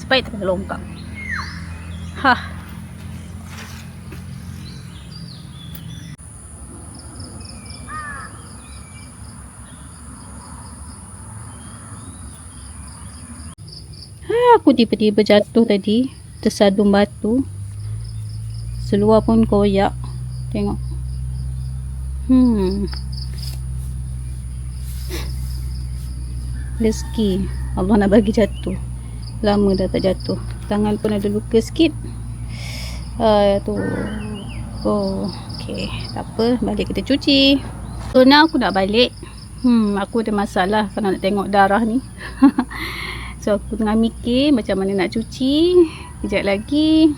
Supaya tak kena longkang. Aku tiba-tiba jatuh tadi, tersadung batu. Seluar pun koyak. Tengok. Rezeki Allah nak bagi jatuh. Lama dah tak jatuh. Tangan pun ada luka sikit. Tu. Okay, tak apa, balik kita cuci. So now aku nak balik. Aku ada masalah kalau nak tengok darah ni. So aku tengah mikir macam mana nak cuci. Kejap lagi.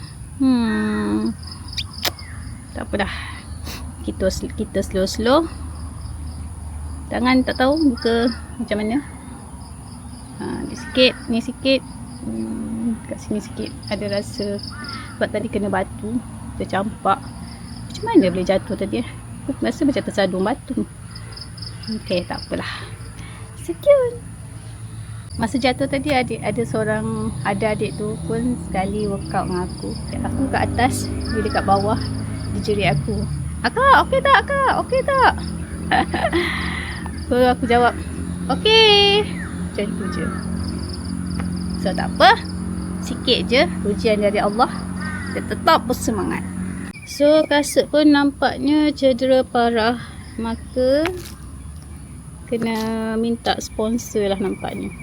Tak apa dah. Kita slow-slow. Tangan tak tahu muka macam mana. Ni sikit. Kat sini sikit ada rasa sebab tadi kena batu tercampak. Macam mana boleh jatuh tadi? Aku rasa macam tersadung batu. Okay, tak apalah. Sekian. Masa jatuh tadi ada seorang adik tu pun sekali workout dengan aku. Aku kat atas, dia dekat bawah, dia jerit aku. Akak, okey tak akak? Okey tak? So aku jawab, okey. Macam tu je. So tak apa. Sikit je ujian dari Allah. Dia tetap bersemangat. So kasut pun nampaknya cedera parah. Maka kena minta sponsor lah nampaknya.